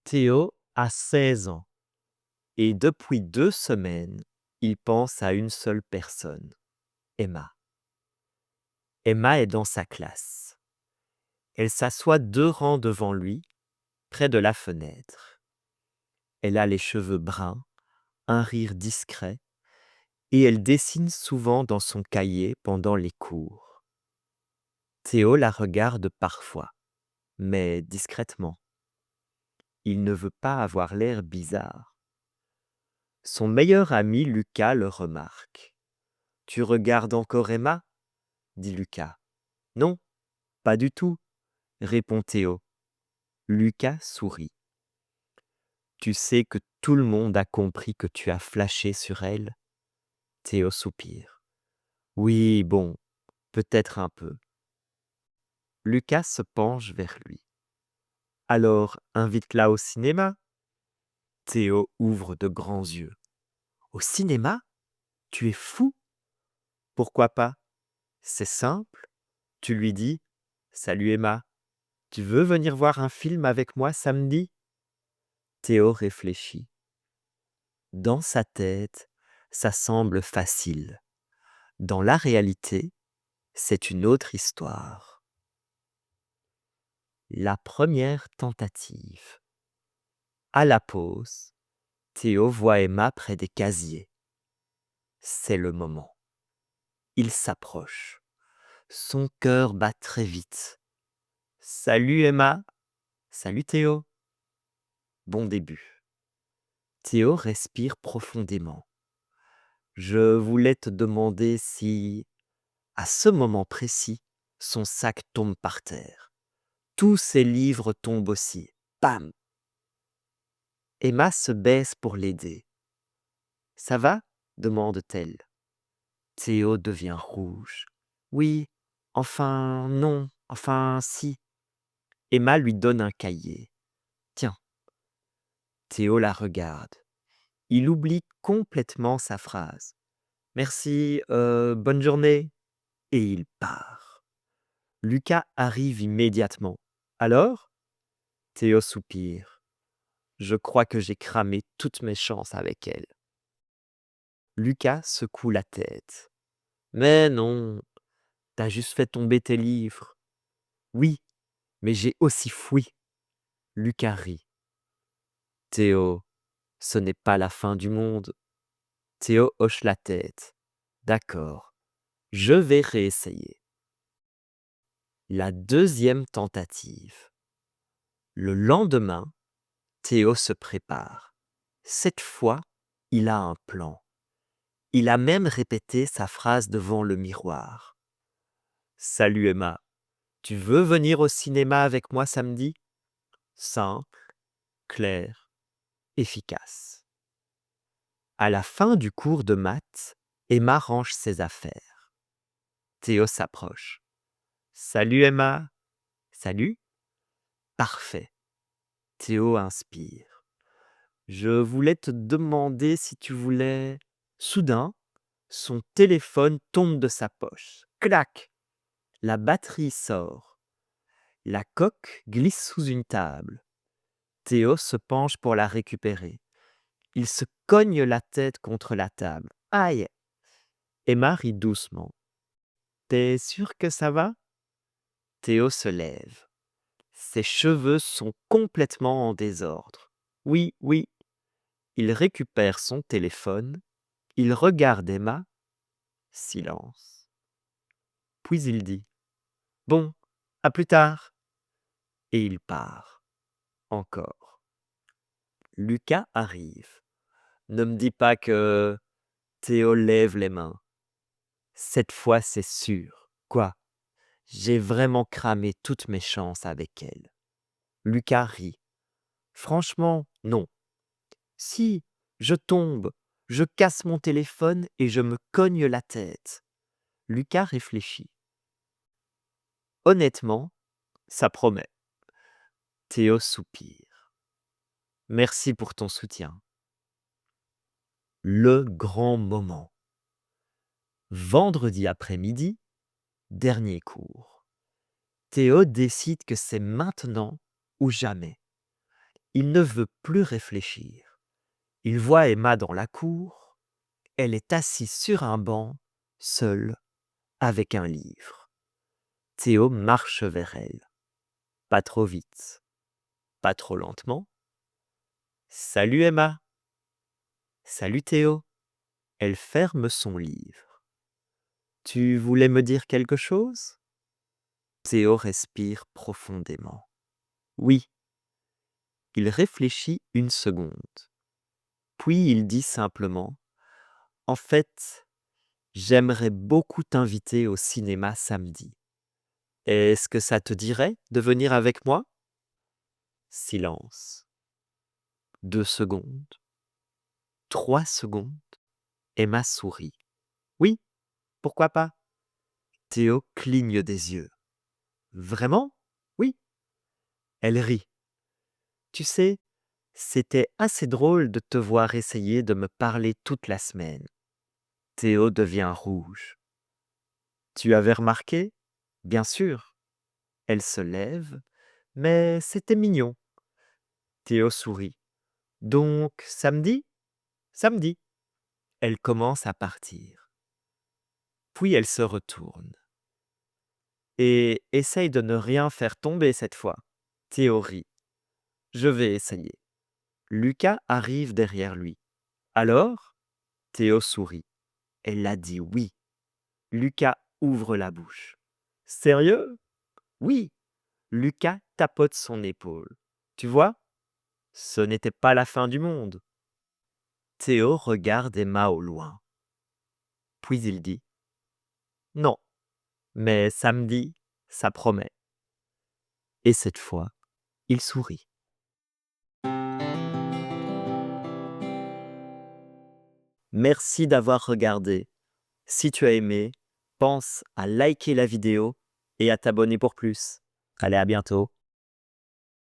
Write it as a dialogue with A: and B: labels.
A: Théo a 16 ans et depuis 2 semaines, il pense à une seule personne, Emma. Emma est dans sa classe. Elle s'assoit 2 rangs devant lui, près de la fenêtre. Elle a les cheveux bruns, un rire discret, et elle dessine souvent dans son cahier pendant les cours. Théo la regarde parfois, mais discrètement. Il ne veut pas avoir l'air bizarre. Son meilleur ami Lucas le remarque. Tu regardes encore Emma? Dit Lucas. Non, pas du tout, répond Théo. Lucas sourit. Tu sais que tout le monde a compris que tu as flashé sur elle? Théo soupire. Oui, bon, peut-être un peu. Lucas se penche vers lui. Alors, invite-la au cinéma? Théo ouvre de grands yeux. Au cinéma? Tu es fou? Pourquoi pas? C'est simple. Tu lui dis, salut Emma, tu veux venir voir un film avec moi samedi? Théo réfléchit. Dans sa tête, ça semble facile. Dans la réalité, c'est une autre histoire. La première tentative. À la pause, Théo voit Emma près des casiers. C'est le moment. Il s'approche. Son cœur bat très vite. Salut Emma. Salut Théo. Bon début. Théo respire profondément. Je voulais te demander si, à ce moment précis, son sac tombe par terre. Tous ses livres tombent aussi. Bam! Emma se baisse pour l'aider. Ça va? Demande-t-elle. Théo devient rouge. Oui, enfin non, enfin si. Emma lui donne un cahier. Tiens. Théo la regarde. Il oublie complètement sa phrase. Merci, bonne journée. Et il part. Lucas arrive immédiatement. Alors? Théo soupire. Je crois que j'ai cramé toutes mes chances avec elle. Lucas secoue la tête. Mais non, t'as juste fait tomber tes livres. Oui, mais j'ai aussi fui. Lucas rit. Théo, ce n'est pas la fin du monde. Théo hoche la tête. D'accord, je vais réessayer. La deuxième tentative. Le lendemain, Théo se prépare. Cette fois, il a un plan. Il a même répété sa phrase devant le miroir. Salut Emma, tu veux venir au cinéma avec moi samedi? Simple, clair, efficace. À la fin du cours de maths, Emma range ses affaires. Théo s'approche. Salut Emma. Salut. Parfait. Théo inspire. Je voulais te demander si tu voulais... Soudain, son téléphone tombe de sa poche. Clac! La batterie sort. La coque glisse sous une table. Théo se penche pour la récupérer. Il se cogne la tête contre la table. Aïe! Emma rit doucement. T'es sûr que ça va? Théo se lève. Ses cheveux sont complètement en désordre. Oui, oui. Il récupère son téléphone. Il regarde Emma. Silence. Puis il dit Bon, à plus tard. Et il part. Encore. Lucas arrive. Ne me dis pas que... Théo lève les mains. Cette fois, c'est sûr. Quoi? J'ai vraiment cramé toutes mes chances avec elle. Lucas rit. Franchement, non. Si, je tombe, je casse mon téléphone et je me cogne la tête. Lucas réfléchit. Honnêtement, ça promet. Théo soupire. Merci pour ton soutien. Le grand moment. Vendredi après-midi, dernier cours. Théo décide que c'est maintenant ou jamais. Il ne veut plus réfléchir. Il voit Emma dans la cour. Elle est assise sur un banc, seule, avec un livre. Théo marche vers elle. Pas trop vite, pas trop lentement. Salut Emma. Salut Théo. Elle ferme son livre. Tu voulais me dire quelque chose? Théo respire profondément. Oui. Il réfléchit une seconde. Puis il dit simplement, en fait, j'aimerais beaucoup t'inviter au cinéma samedi. Est-ce que ça te dirait de venir avec moi? Silence. 2 secondes. 3 secondes. Emma sourit. Oui, pourquoi pas? Théo cligne des yeux. Vraiment? Oui. Elle rit. Tu sais, c'était assez drôle de te voir essayer de me parler toute la semaine. Théo devient rouge. Tu avais remarqué? Bien sûr. Elle se lève, mais c'était mignon. Théo sourit. Donc, samedi? Samedi. Elle commence à partir. Puis elle se retourne. Et essaye de ne rien faire tomber cette fois. Théo rit. Je vais essayer. Lucas arrive derrière lui. Alors? Théo sourit. Elle a dit oui. Lucas ouvre la bouche. Sérieux? Oui. Lucas tapote son épaule. Tu vois? Ce n'était pas la fin du monde. Théo regarde Emma au loin. Puis il dit non, mais samedi, ça promet. Et cette fois, il sourit. Merci d'avoir regardé. Si tu as aimé, pense à liker la vidéo et à t'abonner pour plus. Allez, à bientôt.